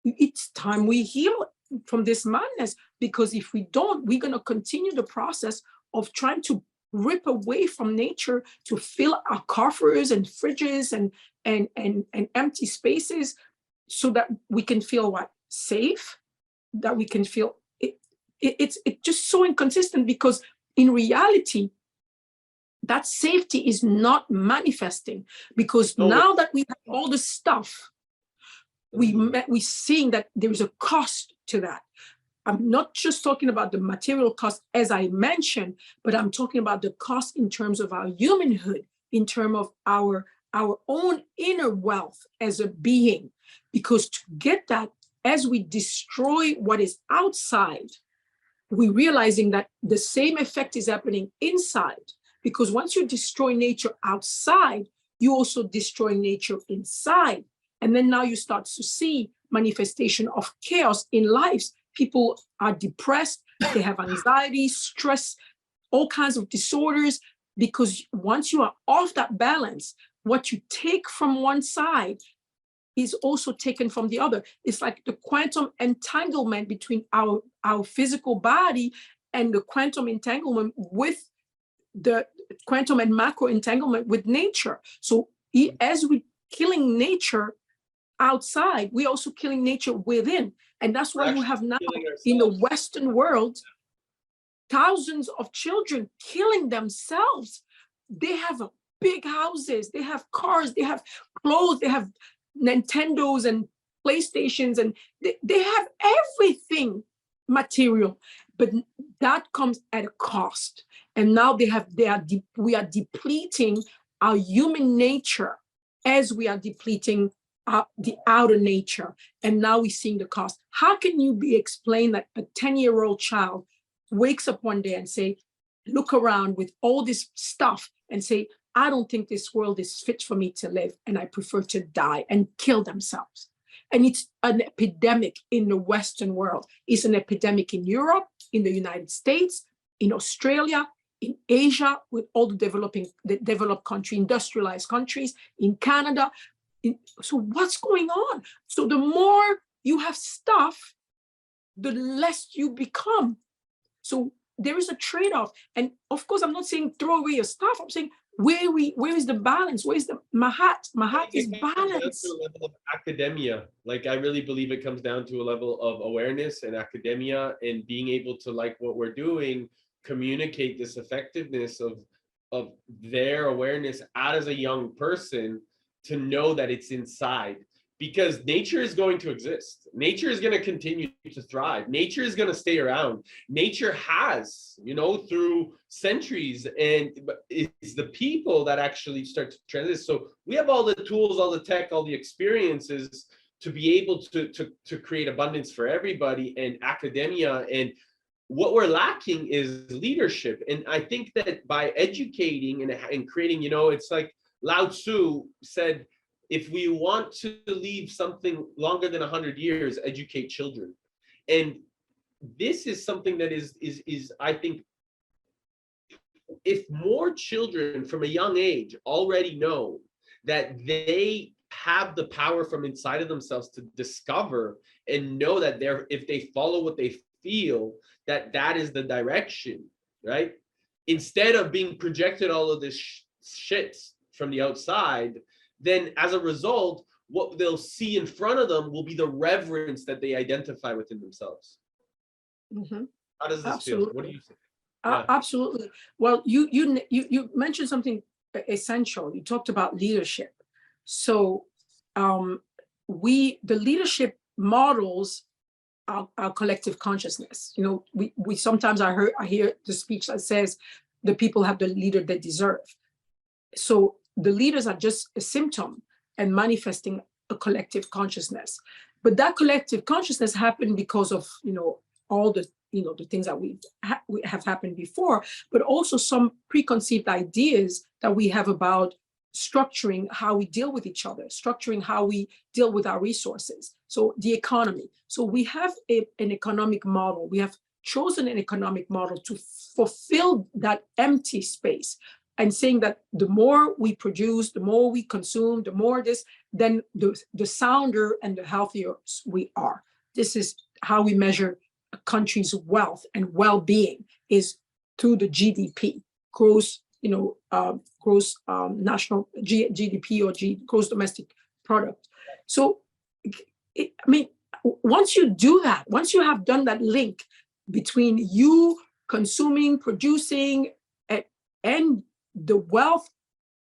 B: it's time we heal from this madness, because if we don't, we're going to continue the process of trying to rip away from nature to fill our coffers and fridges and empty spaces so that we can feel what? Safe, that we can feel it's just so inconsistent, because in reality, that safety is not manifesting, because now that we have all the stuff, we're seeing that there is a cost to that. I'm not just talking about the material cost, as I mentioned, but I'm talking about the cost in terms of our humanhood, in terms of our own inner wealth as a being. Because to get that, as we destroy what is outside, we're realizing that the same effect is happening inside. Because once you destroy nature outside, you also destroy nature inside. And then now you start to see manifestation of chaos in lives. People are depressed, they have anxiety, stress, all kinds of disorders, because once you are off that balance, what you take from one side is also taken from the other. It's like the quantum entanglement between our physical body and the quantum entanglement with the quantum and macro entanglement with nature. So as we're killing nature outside, we're also killing nature within. And that's why you have now in the Western world, thousands of children killing themselves. They have big houses, they have cars, they have clothes, they have Nintendos and PlayStations, and they have everything material, but that comes at a cost. And now we are depleting our human nature as we are depleting the outer nature. And now we're seeing the cost. How can you explain that a 10-year-old child wakes up one day and say, look around with all this stuff and say, I don't think this world is fit for me to live, and I prefer to die, and kill themselves? And it's an epidemic in the Western world. It's an epidemic in Europe, in the United States, in Australia, in Asia, with all the developed countries, industrialized countries, in Canada. So what's going on? So the more you have stuff, the less you become. So there is a trade-off. And of course, I'm not saying throw away your stuff. I'm saying, where is the balance? Where is the mahat? Mahat is balance.
A: To a level of academia. Like, I really believe it comes down to a level of awareness and academia, and being able to, like what we're doing, communicate this effectiveness of their awareness out as a young person, to know that it's inside. because nature is going to exist. Nature is going to continue to thrive. Nature is going to stay around. Nature has, through centuries, and it's the people that actually start to transition. So we have all the tools, all the tech, all the experiences to be able to create abundance for everybody, and academia. And what we're lacking is leadership. And I think that by educating and creating, it's like Lao Tzu said, if we want to leave something longer than 100 years, educate children. And this is something that is I think, if more children from a young age already know that they have the power from inside of themselves to discover and know that if they follow what they feel, that is the direction, right? Instead of being projected all of this shit from the outside, then as a result, what they'll see in front of them will be the reverence that they identify within themselves.
B: Mm-hmm.
A: How does this
B: Absolutely.
A: feel? What do you think?
B: Absolutely. Well, you mentioned something essential. You talked about leadership. So the leadership models our collective consciousness. We sometimes I hear the speech that says the people have the leader they deserve. So the leaders are just a symptom and manifesting a collective consciousness. But that collective consciousness happened because of, all the, the things that we have happened before, but also some preconceived ideas that we have about structuring how we deal with each other, structuring how we deal with our resources. So the economy. So we have an economic model. We have chosen an economic model to fulfill that empty space, and saying that the more we produce, the more we consume, the more this, then the sounder and the healthier we are. This is how we measure a country's wealth and well-being, is through the GDP, gross national GDP, or gross domestic product. So, once you do that, once you have done that link between you consuming, producing, and the wealth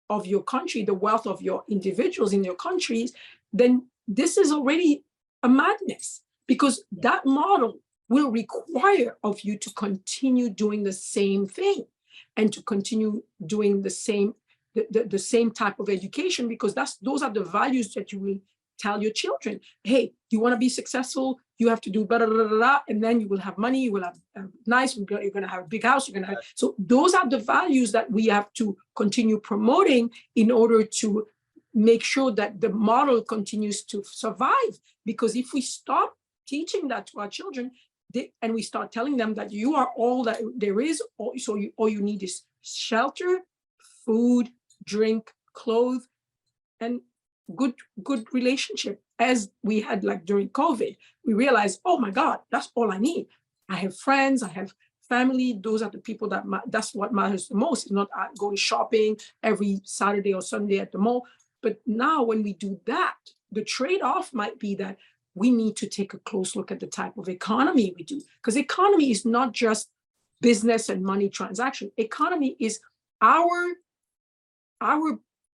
B: of your country, the wealth of your individuals in your countries, then this is already a madness, because that model will require of you to continue doing the same thing and to continue doing the same type of education, because those are the values that you will tell your children. Hey, you want to be successful, you have to do blah, blah, blah, blah, and then you will have money, you will have nice, you're going to have a big house, so those are the values that we have to continue promoting in order to make sure that the model continues to survive. Because if we stop teaching that to our children, and we start telling them that you are all that there is, all you need is shelter, food, drink, clothes, and good relationship, as we had like during COVID, we realized, oh my God, that's all I need. I have friends, I have family. Those are the people that's what matters the most. It's not going shopping every Saturday or Sunday at the mall. But now when we do that, the trade-off might be that we need to take a close look at the type of economy we do. Because economy is not just business and money transaction. Economy is our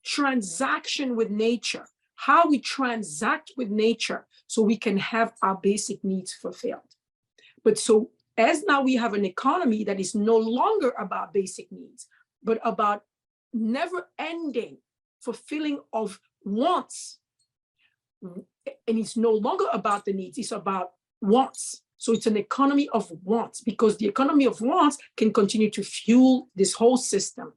B: transaction with nature, how we transact with nature so we can have our basic needs fulfilled. But so as now we have an economy that is no longer about basic needs, but about never-ending fulfilling of wants. And it's no longer about the needs, it's about wants. So it's an economy of wants, because the economy of wants can continue to fuel this whole system.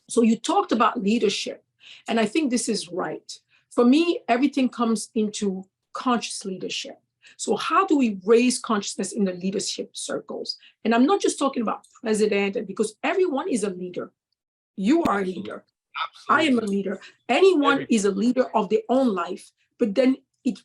B: So you talked about leadership, and I think this is right. For me, everything comes into conscious leadership. So how do we raise consciousness in the leadership circles? And I'm not just talking about president, because everyone is a leader. You are a leader. Absolutely. I am a leader. Anyone is a leader of their own life, but then it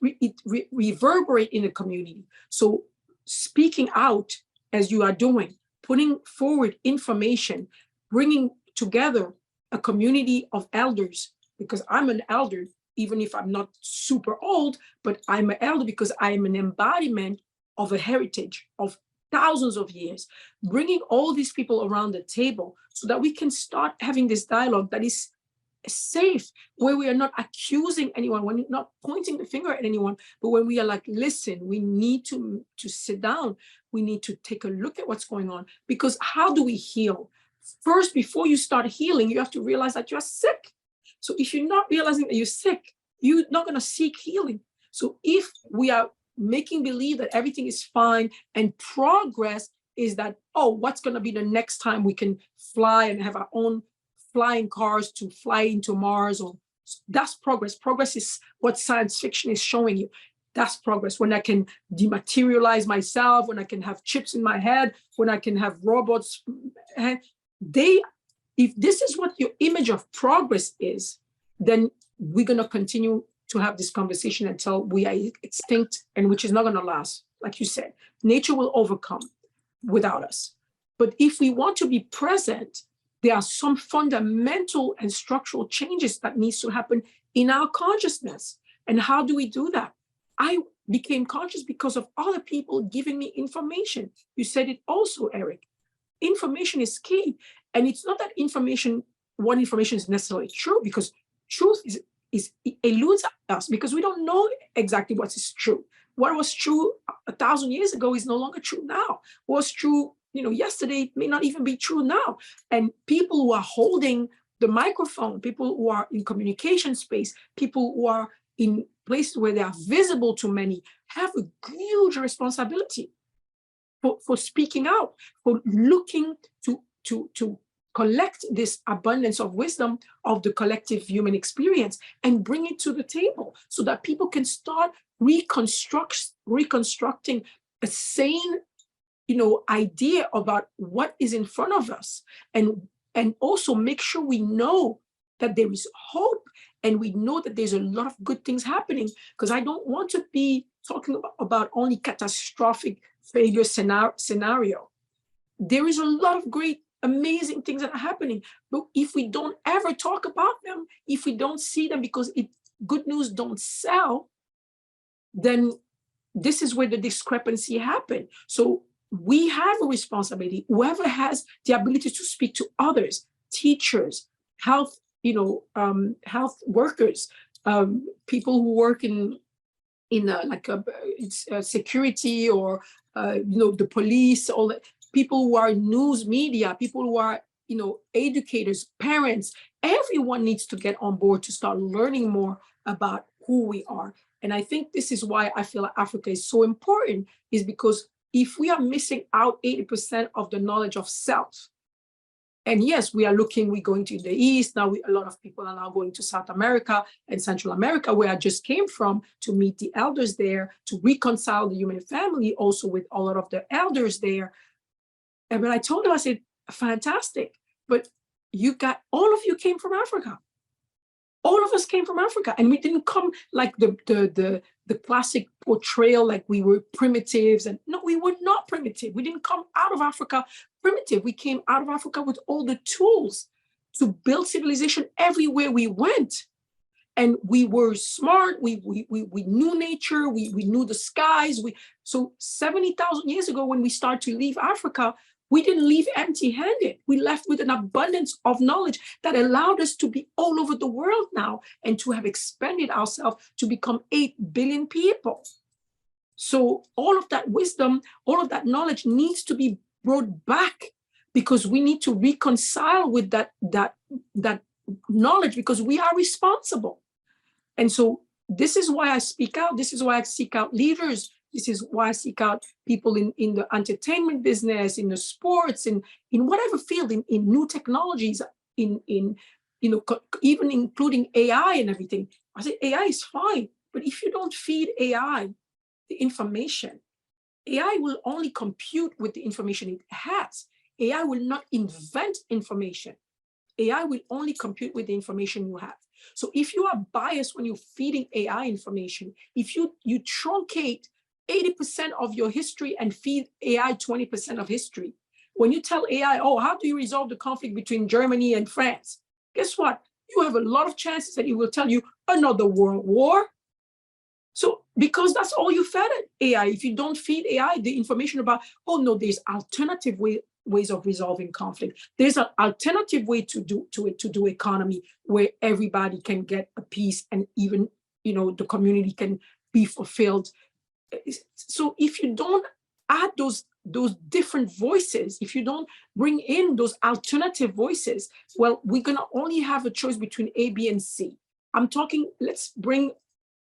B: reverberates in the community. So speaking out as you are doing, putting forward information, bringing together a community of elders, because I'm an elder, even if I'm not super old, but I'm an elder because I am an embodiment of a heritage of thousands of years, bringing all these people around the table so that we can start having this dialogue that is safe, where we are not accusing anyone, when we're not pointing the finger at anyone, but when we are like, listen, we need to sit down. We need to take a look at what's going on. Because how do we heal? First, before you start healing, you have to realize that you're sick. So if you're not realizing that you're sick, you're not going to seek healing. So if we are making believe that everything is fine and progress is that, oh, what's going to be the next time we can fly and have our own flying cars to fly into Mars, or that's progress. Progress is what science fiction is showing you. That's progress. When I can dematerialize myself, when I can have chips in my head, when I can have robots, if this is what your image of progress is, then we're going to continue to have this conversation until we are extinct, and which is not going to last. Like you said, nature will overcome without us. But if we want to be present, there are some fundamental and structural changes that needs to happen in our consciousness. And how do we do that? I became conscious because of other people giving me information. You said it also, Eric. Information is key. And it's not that one information is necessarily true, because truth eludes us because we don't know exactly what is true. What was true 1,000 years ago is no longer true now. What was true, yesterday may not even be true now. And people who are holding the microphone, people who are in communication space, people who are in places where they are visible to many, have a huge responsibility for speaking out, for looking to collect this abundance of wisdom of the collective human experience and bring it to the table so that people can start reconstructing a sane, idea about what is in front of us, and also make sure we know that there is hope and we know that there's a lot of good things happening, because I don't want to be talking about only catastrophic failure scenario. There is a lot of great, amazing things that are happening, but if we don't ever talk about them, if we don't see them because good news don't sell, then this is where the discrepancy happens. So we have a responsibility. Whoever has the ability to speak to others, teachers, health workers, people who work in security, or the police, all that, people who are news media, people who are educators, parents, everyone needs to get on board to start learning more about who we are. And I think this is why I feel like Africa is so important, is because if we are missing out 80% of the knowledge of self, and yes, we're going to the East. Now a lot of people are now going to South America and Central America, where I just came from, to meet the elders there, to reconcile the human family also with a lot of the elders there. And when I told them, I said, fantastic, but all of you came from Africa. All of us came from Africa, and we didn't come like the classic portrayal, like we were primitives. And no, we were not primitive. We didn't come out of Africa primitive. We came out of Africa with all the tools to build civilization everywhere we went. And we were smart. We knew nature. We knew the skies. So 70,000 years ago, when we started to leave Africa, we didn't leave empty-handed. We left with an abundance of knowledge that allowed us to be all over the world now, and to have expanded ourselves to become 8 billion people. So all of that wisdom, all of that knowledge needs to be brought back, because we need to reconcile with that knowledge, because we are responsible. And so this is why I speak out. This is why I seek out leaders. This is why I seek out people in the entertainment business, in the sports, in whatever field, in new technologies, even including AI and everything. I say AI is fine, but if you don't feed AI the information, AI will only compute with the information it has. AI will not invent information. AI will only compute with the information you have. So if you are biased when you're feeding AI information, if you truncate 80% of your history and feed AI 20% of history. When you tell AI, oh, how do you resolve the conflict between Germany and France? Guess what? You have a lot of chances that it will tell you another world war. So because that's all you fed AI. If you don't feed AI the information about, oh no, there's alternative ways of resolving conflict. There's an alternative way to do economy where everybody can get a piece, and even, you know, the community can be fulfilled. So if you don't add those different voices, if you don't bring in those alternative voices, well, we're gonna only have a choice between A, B, and C. I'm talking, let's bring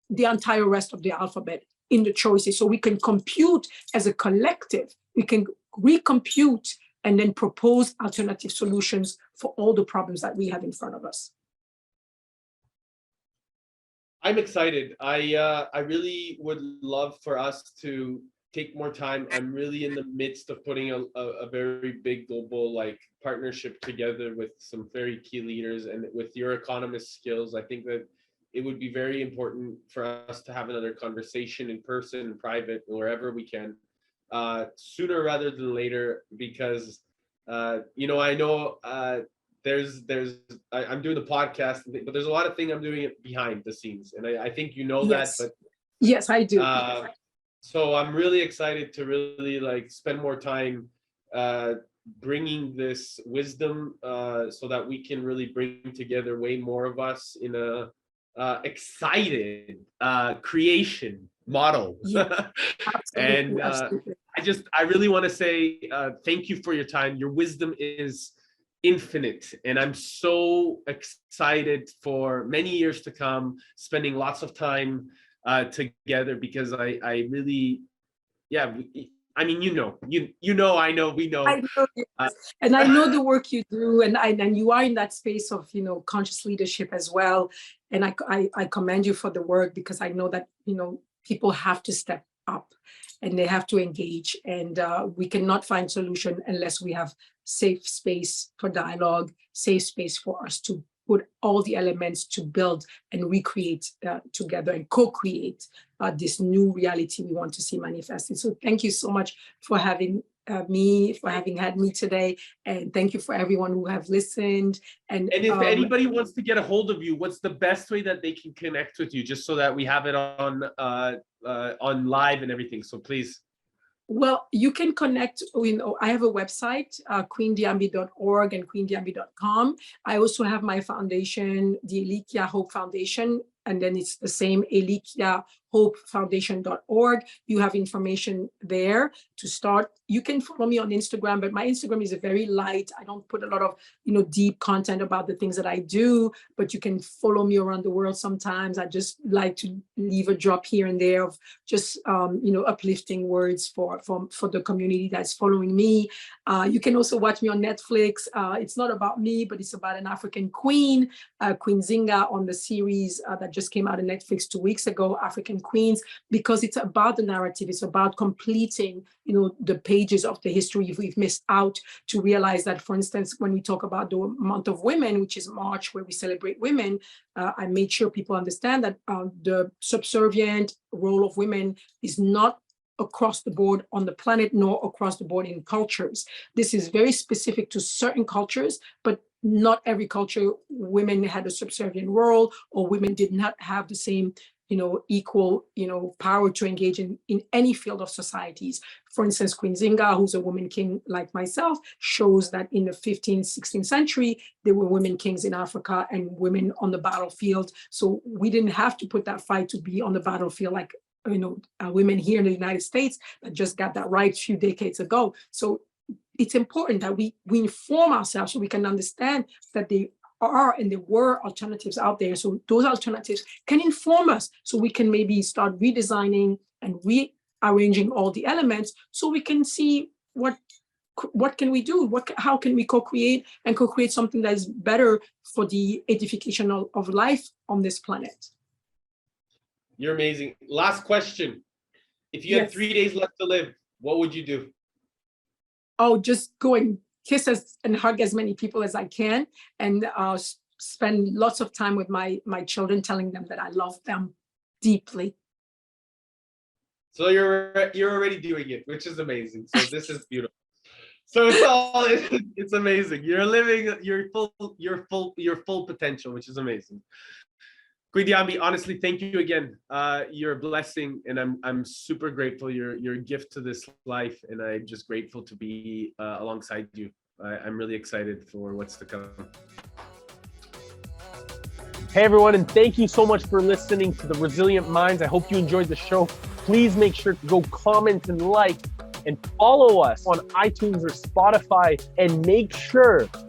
B: the entire rest of the alphabet in the choices so we can compute as a collective, we can recompute and then propose alternative solutions for all the problems that we have in front of us.
A: I'm excited. I really would love for us to take more time. I'm really in the midst of putting a very big global like partnership together with some very key leaders, and with your economist skills, I think that it would be very important for us to have another conversation in person, private, wherever we can, sooner rather than later, because you know, I know I'm doing the podcast, but there's a lot of things I'm doing it behind the scenes, and I think you know
B: Yes.
A: that. But
B: yes, I do.
A: So I'm really excited to really like spend more time bringing this wisdom so that we can really bring together way more of us in a excited creation model.
B: Yeah,
A: And
B: absolutely.
A: I really want to say thank you for your time. Your wisdom is infinite, and I'm so excited for many years to come, spending lots of time together, because I really, yeah, I mean, you know, I know, we know.
B: I know, yes. And I know the work you do, and you are in that space of, you know, conscious leadership as well. And I commend you for the work, because I know that, you know, people have to step up and they have to engage, and we cannot find solution unless we have safe space for dialogue, safe space for us to put all the elements to build and recreate together and co-create this new reality we want to see manifested. So thank you so much for having had me today, and thank you for everyone who have listened. And
A: if anybody wants to get a hold of you, what's the best way that they can connect with you, just so that we have it on live and everything? So please.
B: Well, you can connect. You know, I have a website, queendiambi.org and queendiambi.com. I also have my foundation, the Elikia Hope Foundation, and then it's the same, elikiahopefoundation.org. You have information there to start. You can follow me on Instagram, but my Instagram is a very light. I don't put a lot of, you know, deep content about the things that I do, but you can follow me around the world sometimes. I just like to leave a drop here and there of just, you know, uplifting words for the community that's following me. You can also watch me on Netflix. It's not about me, but it's about an African queen, Queen Zinga, on the series that just came out on Netflix 2 weeks ago, African Queens, because it's about the narrative. It's about completing, you know, the pages of the history we've missed out, to realize that, for instance, when we talk about the month of women, which is March, where we celebrate women, I made sure people understand that the subservient role of women is not across the board on the planet, nor across the board in cultures. This is very specific to certain cultures, but not every culture women had a subservient role, or women did not have the same, you know, equal, you know, power to engage in any field of societies. For instance, Queen Zinga, who's a woman king like myself, shows that in the 15th, 16th century, there were women kings in Africa and women on the battlefield. So we didn't have to put that fight to be on the battlefield like, you know, women here in the United States that just got that right a few decades ago. So it's important that we inform ourselves so we can understand that there are and there were alternatives out there. So those alternatives can inform us, so we can maybe start redesigning and rearranging all the elements, so we can see what can we do, how can we co-create something that is better for the edification of life on this planet.
A: You're amazing. Last question. If you had 3 days left to live, what would you do?
B: Oh, just go and kiss and hug as many people as I can, and spend lots of time with my children, telling them that I love them deeply.
A: So you're already doing it, which is amazing. So this is beautiful. So it's amazing. You're living your full potential, which is amazing. Diambi, honestly, thank you again. You're a blessing, and I'm super grateful. You're a gift to this life, and I'm just grateful to be alongside you. I'm really excited for what's to come. Hey everyone, and thank you so much for listening to the Resilient Minds. I hope you enjoyed the show. Please make sure to go comment and like and follow us on iTunes or Spotify, and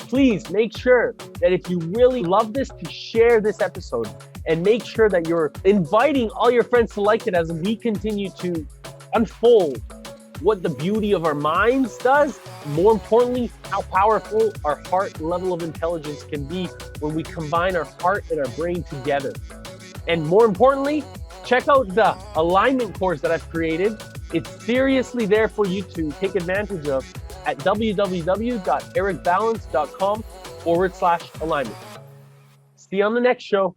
A: please make sure that if you really love this, to share this episode, and make sure that you're inviting all your friends to like it as we continue to unfold what the beauty of our minds does. More importantly, how powerful our heart level of intelligence can be when we combine our heart and our brain together. And more importantly, check out the alignment course that I've created. It's seriously there for you to take advantage of at www.ericbalance.com/alignment. See you on the next show.